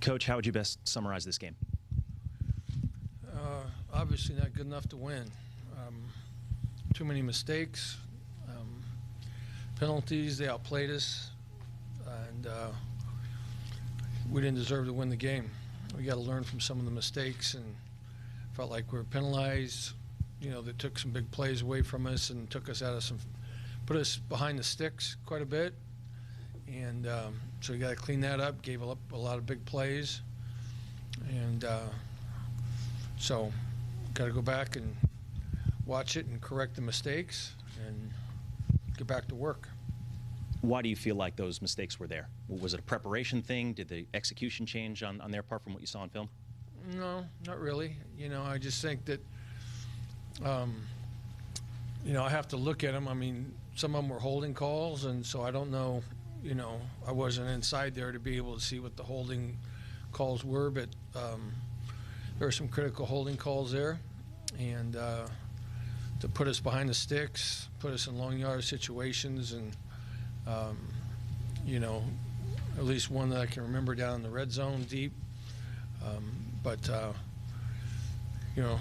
Coach, how would you best summarize this game? Obviously not good enough to win. Too many mistakes, penalties, they outplayed us, and we didn't deserve to win the game. We got to learn from some of the mistakes, and felt like we were penalized. You know, they took some big plays away from us and took us out of put us behind the sticks quite a bit. And so we got to clean that up, gave up a lot of big plays. And so got to go back and watch it and correct the mistakes and get back to work. Why do you feel like those mistakes were there? Was it a preparation thing? Did the execution change on their part from what you saw on film? No, not really. You know, I just think that, you know, I have to look at them. I mean, some of them were holding calls, and so I don't know, you know, I wasn't inside there to be able to see what the holding calls were, but there were some critical holding calls there, and to put us behind the sticks, put us in long yard situations, and you know, at least one that I can remember down in the red zone deep. But you know,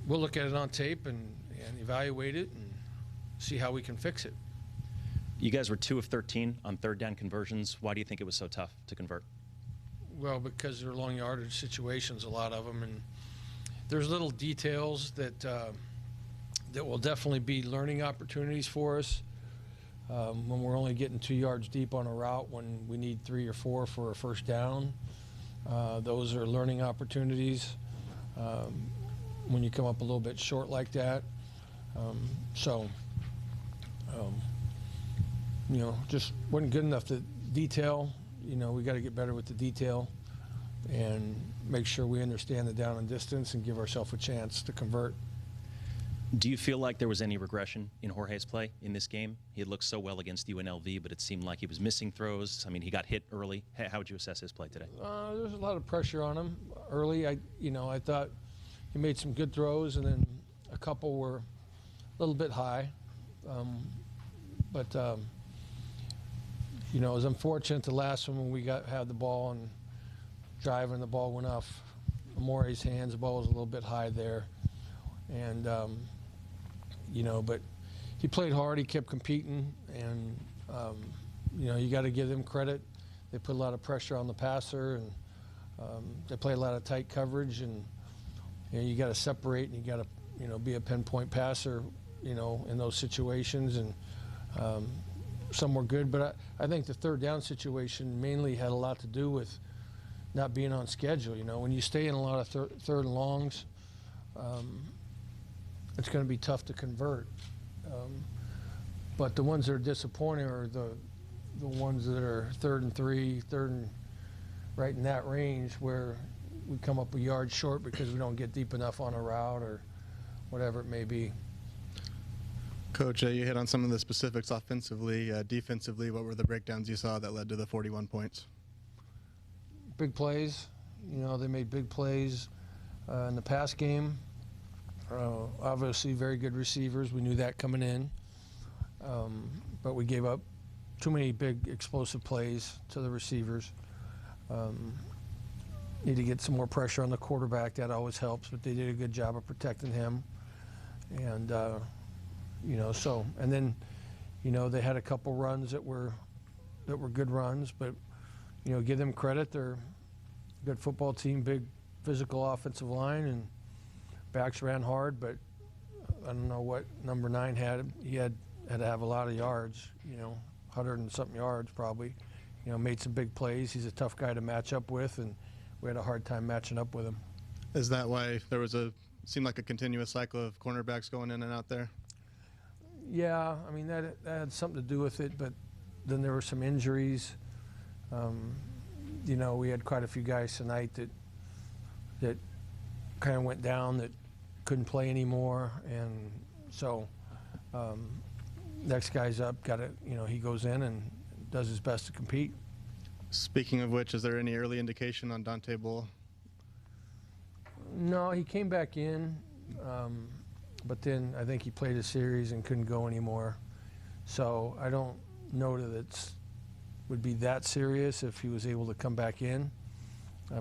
we'll look at it on tape and evaluate it and see how we can fix it. You guys were 2 of 13 on third down conversions. Why do you think it was so tough to convert? Well, because they're long yardage situations, a lot of them, and there's little details that that will definitely be learning opportunities for us. When we're only getting 2 yards deep on a route when we need 3 or 4 for a first down, those are learning opportunities. When you come up a little bit short like that, you know, just wasn't good enough to detail. You know, we got to get better with the detail and make sure we understand the down and distance and give ourselves a chance to convert. Do you feel like there was any regression in Jorge's play in this game? He had looked so well against UNLV, but it seemed like he was missing throws. I mean, he got hit early. How would you assess his play today? There's a lot of pressure on him early. I thought he made some good throws, and then a couple were a little bit high. You know, it was unfortunate the last one when we had the ball and driving, the ball went off Amore's hands. The ball was a little bit high there, and you know, but he played hard. He kept competing, and you know, you got to give them credit. They put a lot of pressure on the passer, and they played a lot of tight coverage, and you know, you got to separate, and you got to, you know, be a pinpoint passer, you know, in those situations, and some were good, but I think the third down situation mainly had a lot to do with not being on schedule. You know, when you stay in a lot of third and longs, it's going to be tough to convert. But the ones that are disappointing are the ones that are 3rd and 3, third and right in that range where we come up a yard short because we don't get deep enough on a route or whatever it may be. Coach, you hit on some of the specifics offensively. Defensively, what were the breakdowns you saw that led to the 41 points? Big plays. You know, they made big plays in the pass game. Obviously, very good receivers. We knew that coming in. But we gave up too many big explosive plays to the receivers. Need to get some more pressure on the quarterback. That always helps, but they did a good job of protecting him. And you know, so, and then, you know, they had a couple runs that were good runs, but, you know, give them credit. They're a good football team, big physical offensive line, and backs ran hard, but I don't know what number 9 had. He had to have a lot of yards, you know, 100 and something yards probably. You know, made some big plays. He's a tough guy to match up with, and we had a hard time matching up with him. Is that why there was seemed like a continuous cycle of cornerbacks going in and out there? Yeah, I mean, that had something to do with it, but then there were some injuries. You know, we had quite a few guys tonight that kind of went down, that couldn't play anymore, and so next guy's up, you know, he goes in and does his best to compete. Speaking of which, is there any early indication on Dante Bull? No, he came back in. But then I think he played a series and couldn't go anymore. So I don't know that it's would be that serious if he was able to come back in.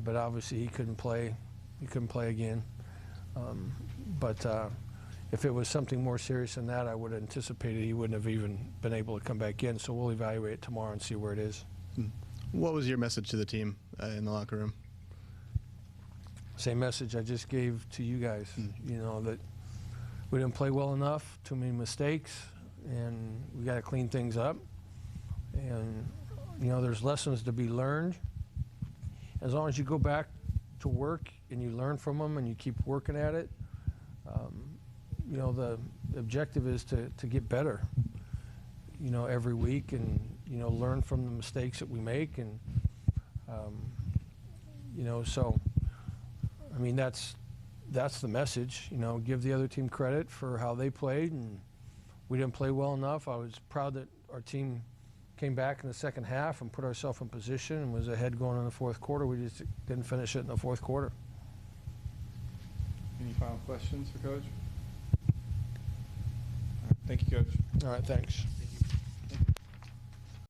But obviously he couldn't play. He couldn't play again. But if it was something more serious than that, I would have anticipated he wouldn't have even been able to come back in. So we'll evaluate it tomorrow and see where it is. What was your message to the team in the locker room? Same message I just gave to you guys. You know, that we didn't play well enough, too many mistakes, and we got to clean things up. And, you know, there's lessons to be learned. As long as you go back to work and you learn from them and you keep working at it, you know, the objective is to get better, you know, every week, and, you know, learn from the mistakes that we make. And, you know, so, I mean, that's the message. You know, give the other team credit for how they played, and we didn't play well enough. I was proud that our team came back in the second half and put ourselves in position and was ahead going in the fourth quarter. We just didn't finish it in the fourth quarter. Any final questions for Coach? All right, thank you, Coach. All right, thanks.